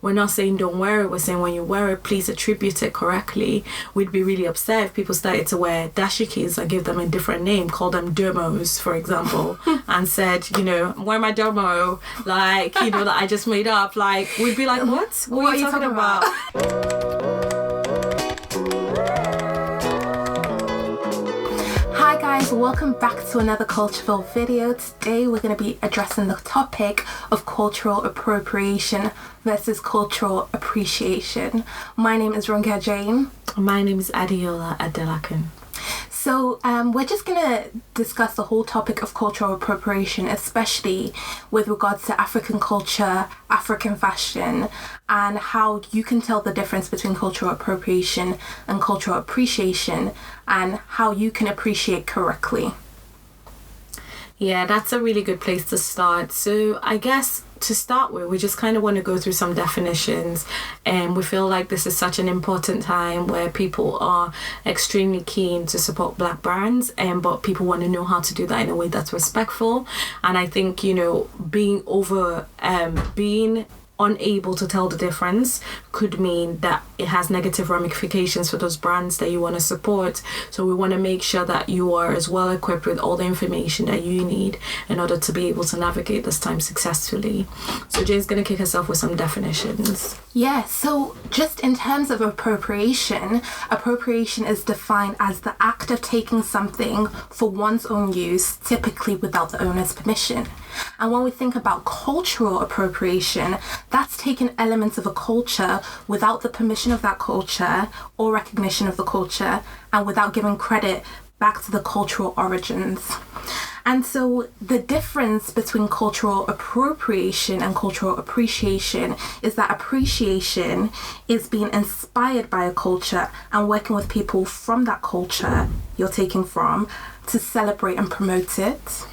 We're not saying don't wear it. We're saying when you wear it, please attribute it correctly. We'd be really upset if people started to wear dashikis and give them a different name, call them dermos, for example, and said, wear my dermo, that I just made up. We'd be like, what? What are you talking about? Hi guys, welcome back to another Cultureville video. Today we're going to be addressing the topic of cultural appropriation versus cultural appreciation. My name is Ronka Jane. My name is Adiola Adelakin. So we're just going to discuss the whole topic of cultural appropriation, especially with regards to African culture, African fashion, and how you can tell the difference between cultural appropriation and cultural appreciation, and how you can appreciate correctly. Yeah, that's a really good place to start. So I guess to start with, we just kind of want to go through some definitions, and we feel like this is such an important time where people are extremely keen to support Black brands, but people want to know how to do that in a way that's respectful. And I think, being unable to tell the difference could mean that it has negative ramifications for those brands that you want to support. So we want to make sure that you are as well equipped with all the information that you need in order to be able to navigate this time successfully. So Jane's going to kick us off with some definitions. Yeah, so just in terms of appropriation is defined as the act of taking something for one's own use, typically without the owner's permission. And when we think about cultural appropriation, that's taking elements of a culture without the permission of that culture or recognition of the culture, and without giving credit back to the cultural origins. And so the difference between cultural appropriation and cultural appreciation is that appreciation is being inspired by a culture and working with people from that culture you're taking from to celebrate and promote it.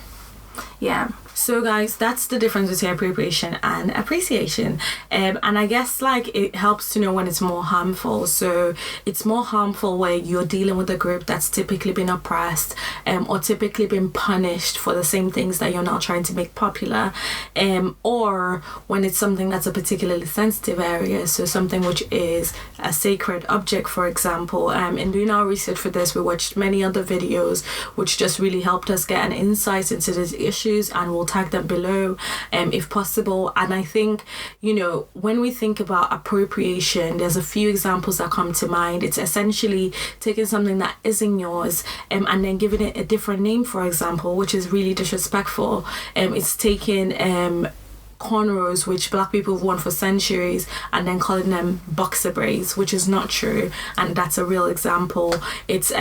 Yeah. So guys, that's the difference between appropriation and appreciation. And I guess it helps to know when it's more harmful. So it's more harmful where you're dealing with a group that's typically been oppressed or typically been punished for the same things that you're now trying to make popular, or when it's something that's a particularly sensitive area. So something which is a sacred object, for example. In doing our research for this, we watched many other videos which just really helped us get an insight into these issues, and we'll tag them below if possible. And I think, when we think about appropriation, there's a few examples that come to mind. It's essentially taking something that isn't yours and then giving it a different name, for example, which is really disrespectful. It's taking cornrows, which Black people have worn for centuries, and then calling them boxer braids, which is not true, and that's a real example. It's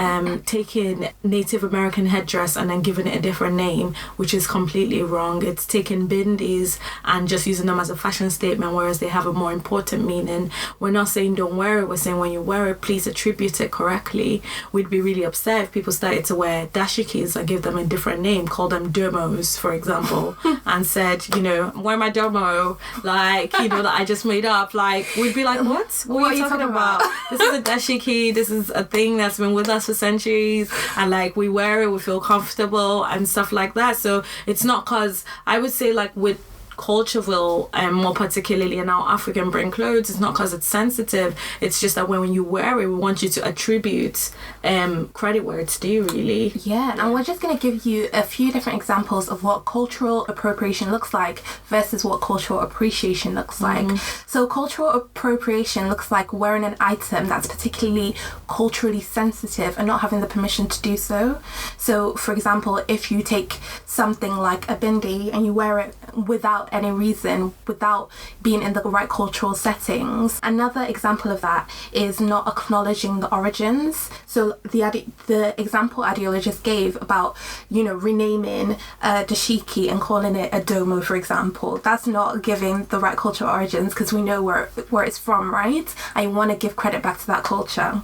taking Native American headdress and then giving it a different name, which is completely wrong. It's taking bindis and just using them as a fashion statement, whereas they have a more important meaning. We're not saying don't wear it. We're saying when you wear it, please attribute it correctly. We'd be really upset if people started to wear dashikis and give them a different name, call them dermos, for example, and said, wear my dermo, that I just made up. We'd be like, what? What are you talking about? This is a dashiki. This is a thing that's been with us for centuries, and we wear it, we feel comfortable and stuff like that. So it's not because I would say with Cultureville, more particularly in our African brand clothes, it's not because it's sensitive. It's just that when you wear it, we want you to attribute credit where it's due, really. Yeah, and we're just going to give you a few different examples of what cultural appropriation looks like versus what cultural appreciation looks like. So cultural appropriation looks like wearing an item that's particularly culturally sensitive and not having the permission to do so. So, for example, if you take something like a bindi and you wear it without any reason, without being in the right cultural settings. Another example of that is not acknowledging the origins. So the example Adiola just gave about, renaming a dashiki and calling it a domo, for example, that's not giving the right cultural origins, because we know where it's from, right? And you want to give credit back to that culture.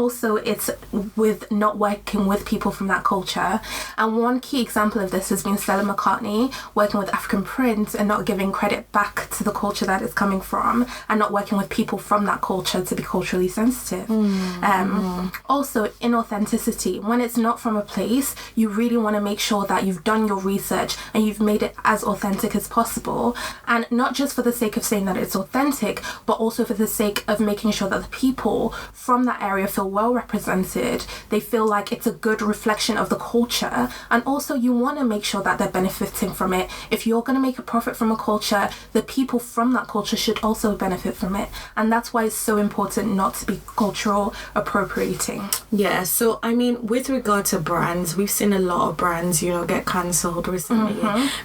Also, it's with not working with people from that culture. And one key example of this has been Stella McCartney working with African print and not giving credit back to the culture that it's coming from, and not working with people from that culture to be culturally sensitive. Also, inauthenticity. When it's not from a place, you really want to make sure that you've done your research and you've made it as authentic as possible. And not just for the sake of saying that it's authentic, but also for the sake of making sure that the people from that area feel well represented. They feel like it's a good reflection of the culture. And also you want to make sure that they're benefiting from it. If you're going to make a profit from a culture, the people from that culture should also benefit from it. And that's why it's so important not to be cultural appropriating. Yeah, so I mean, with regard to brands, we've seen a lot of brands, you know, get cancelled recently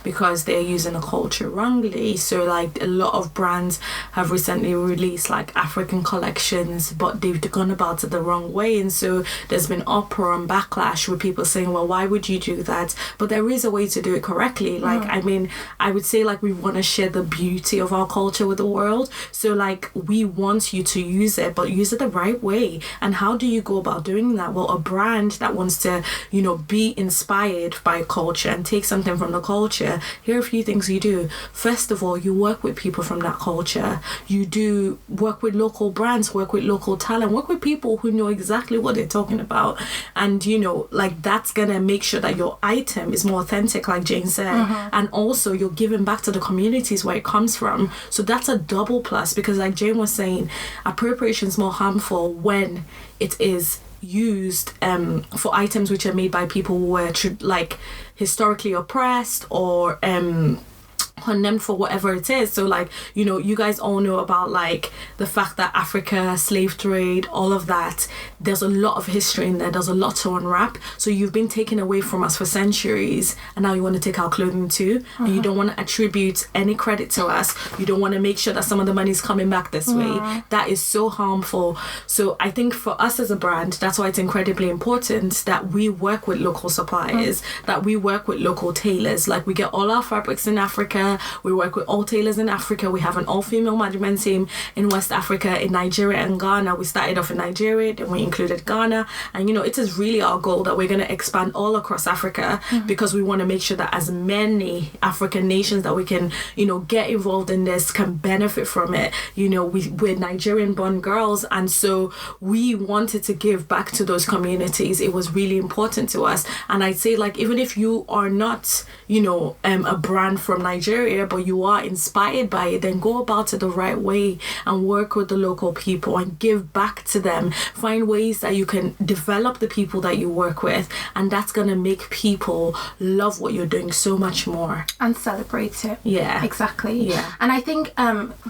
because they're using the culture wrongly. So like a lot of brands have recently released like African collections, but they've gone about it the wrong way. And so there's been uproar and backlash with people saying, well, why would you do that? But there is a way to do it correctly. Like, I mean, I would say like we want to share the beauty of our culture with the world. So like we want you to use it, but use it the right way. And how do you go about doing that? Well, a brand that wants to, you know, be inspired by culture and take something from the culture, here are a few things you do. First of all, you work with people from that culture. You do work with local brands, work with local talent, work with people who know exactly what they're talking about. And, you know, like that's gonna make sure that your item is more authentic, like Jane said. And also you're giving back to the communities where it comes from. So that's a double plus, because like Jane was saying, appropriation is more harmful when it is used for items which are made by people who were like historically oppressed or condemned for whatever it is. So like, you know, you guys all know about like the fact that Africa, slave trade, all of that, there's a lot of history in there, there's a lot to unwrap. So you've been taken away from us for centuries, and now you want to take our clothing too, and you don't want to attribute any credit to us. You don't want to make sure that some of the money is coming back this way. That is so harmful. So I think for us as a brand, that's why it's incredibly important that we work with local suppliers, that we work with local tailors. Like we get all our fabrics in Africa. We work with all tailors in Africa. We have an all-female management team in West Africa, in Nigeria and Ghana. We started off in Nigeria, then we included Ghana. And, you know, it is really our goal that we're going to expand all across Africa, because we want to make sure that as many African nations that we can, you know, get involved in this can benefit from it. You know, we're Nigerian-born girls, and so we wanted to give back to those communities. It was really important to us. And I'd say, like, even if you are not, you know, a brand from Nigeria, but you are inspired by it, then go about it the right way and work with the local people and give back to them. Find ways that you can develop the people that you work with, and that's going to make people love what you're doing so much more. And celebrate it. Yeah. Exactly. Yeah. And I think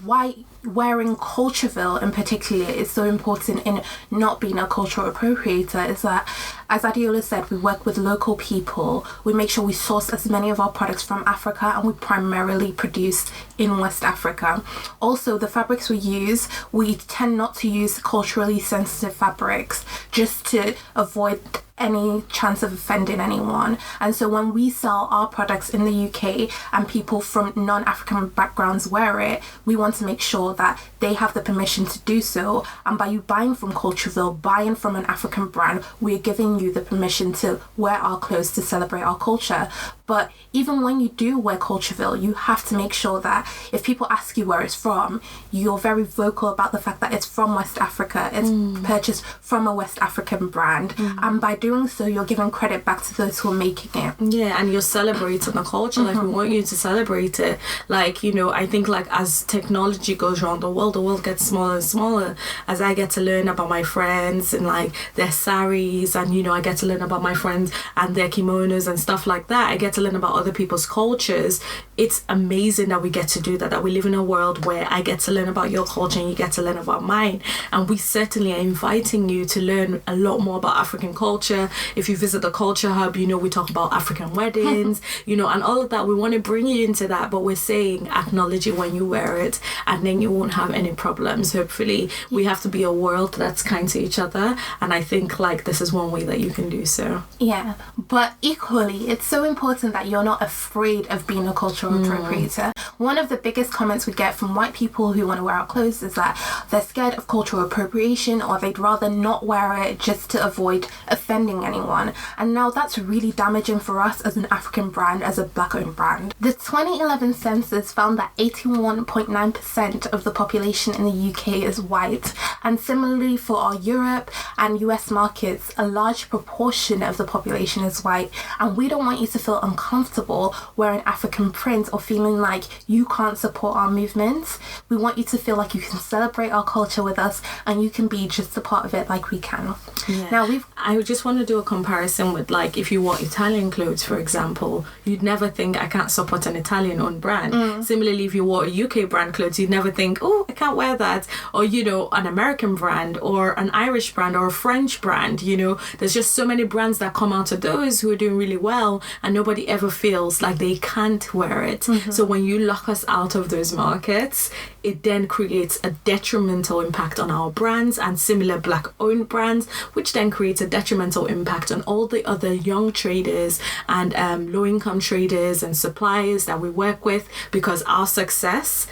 why wearing Cultureville in particular is so important in not being a cultural appropriator is that, as Adiola said, we work with local people. We make sure we source as many of our products from Africa, and we primarily produce in West Africa. Also, the fabrics we use, we tend not to use culturally sensitive fabrics just to avoid any chance of offending anyone. And so when we sell our products in the UK and people from non-African backgrounds wear it, we want to make sure that they have the permission to do so. And by you buying from Cultureville, buying from an African brand, we're giving you the permission to wear our clothes to celebrate our culture. But even when you do wear Cultureville, you have to make sure that if people ask you where it's from, you're very vocal about the fact that it's from West Africa. It's purchased from a West African brand. And by doing so, you're giving credit back to those who are making it. Yeah, and you're celebrating the culture. Like, we want you to celebrate it. Like, you know, I think like as technology goes around the world gets smaller and smaller. As I get to learn about my friends and like their saris, and, you know, I get to learn about my friends and their kimonos and stuff like that. I get to learn about other people's cultures. It's amazing that we get to do that, that we live in a world where I get to learn about your culture and you get to learn about mine. And we certainly are inviting you to learn a lot more about African culture, culture. If you visit the Culture Hub, we talk about African weddings, and all of that. We want to bring you into that, but we're saying acknowledge it when you wear it, and then you won't have any problems. Hopefully, we have to be a world that's kind to each other, and I think this is one way that you can do so. Yeah, but equally, it's so important that you're not afraid of being a cultural appropriator. One of the biggest comments we get from white people who want to wear our clothes is that they're scared of cultural appropriation, or they'd rather not wear it just to avoid offending anyone. And now that's really damaging for us as an African brand, as a Black-owned brand. The 2011 census found that 81.9% of the population in the UK is white, and similarly for our Europe and US markets, a large proportion of the population is white, and we don't want you to feel uncomfortable wearing African print or feeling like you can't support our movements. We want you to feel like you can celebrate our culture with us, and you can be just a part of it like we can. Yeah. Now I just want to do a comparison with if you wore Italian clothes, for example, you'd never think I can't support an Italian owned brand. Similarly, if you wore a UK brand clothes, you'd never think, oh, I can't wear that. Or an American brand or an Irish brand or a French brand. There's just so many brands that come out of those who are doing really well, and nobody ever feels like they can't wear it. So when you lock us out of those markets, it then creates a detrimental impact on our brands and similar Black-owned brands, which then creates a detrimental impact on all the other young traders and low-income traders and suppliers that we work with, because our success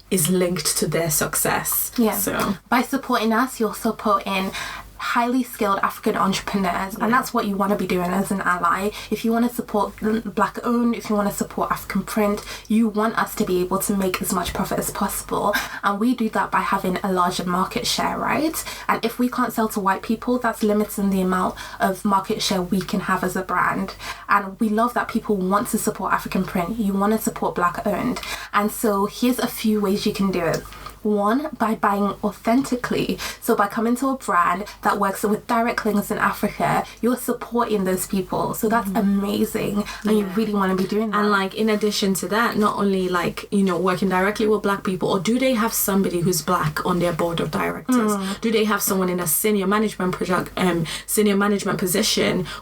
is linked to their success. Yeah. So by supporting us, you're supporting highly skilled African entrepreneurs, and that's what you want to be doing as an ally. If you want to support Black owned, if you want to support African print, you want us to be able to make as much profit as possible, and we do that by having a larger market share, right? And if we can't sell to white people, that's limiting the amount of market share we can have as a brand. And we love that people want to support African print, you want to support Black owned, and so here's a few ways you can do it. One, by buying authentically. So by coming to a brand that works with direct links in Africa, you're supporting those people. So that's amazing. And you really want to be doing that. And in addition to that, not only working directly with Black people, or do they have somebody who's Black on their board of directors? Do they have someone in a senior management position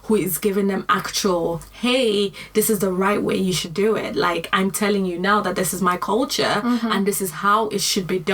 who is giving them actual, hey, this is the right way you should do it. I'm telling you now that this is my culture and this is how it should be done,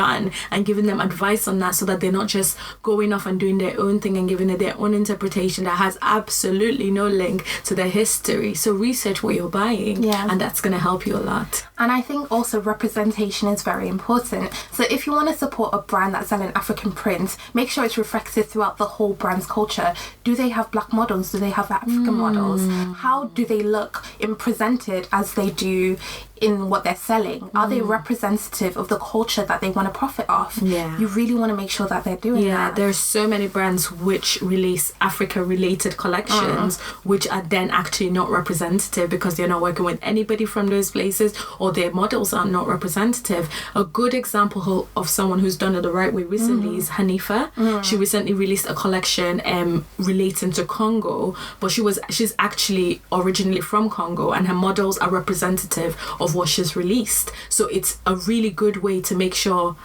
and giving them advice on that, so that they're not just going off and doing their own thing and giving it their own interpretation that has absolutely no link to their history. So research what you're buying, and that's going to help you a lot. And I think also representation is very important. So if you want to support a brand that's selling African print, make sure it's reflected throughout the whole brand's culture. Do they have Black models? Do they have African models? How do they look presented as they do in what they're selling? Are they representative of the culture that they want to profit off? You really want to make sure that they're doing that. There's so many brands which release Africa related collections which are then actually not representative, because they're not working with anybody from those places, or their models are not representative. A good example of someone who's done it the right way recently is Hanifa. She recently released a collection relating to Congo, but she's actually originally from Congo, and her models are representative of what she's released. So it's a really good way to make sure,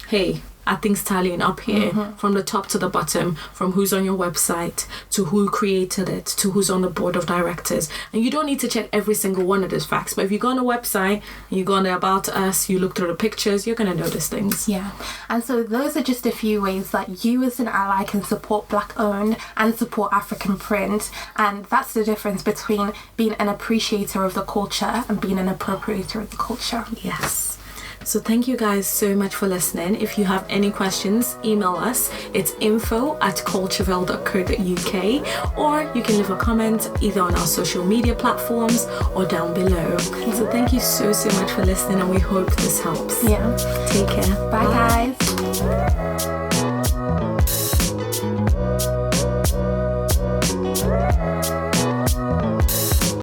hey, are things tallying up here from the top to the bottom, from who's on your website to who created it to who's on the board of directors. And you don't need to check every single one of those facts, but if you go on a website and you go on the About Us, you look through the pictures, you're going to notice things. And so those are just a few ways that you as an ally can support Black owned and support African print, and that's the difference between being an appreciator of the culture and being an appropriator of the culture. Yes. So thank you guys so much for listening. If you have any questions, email us. It's info@cultureville.co.uk, or you can leave a comment either on our social media platforms or down below. So thank you so much for listening, and we hope this helps. Take care. Bye guys.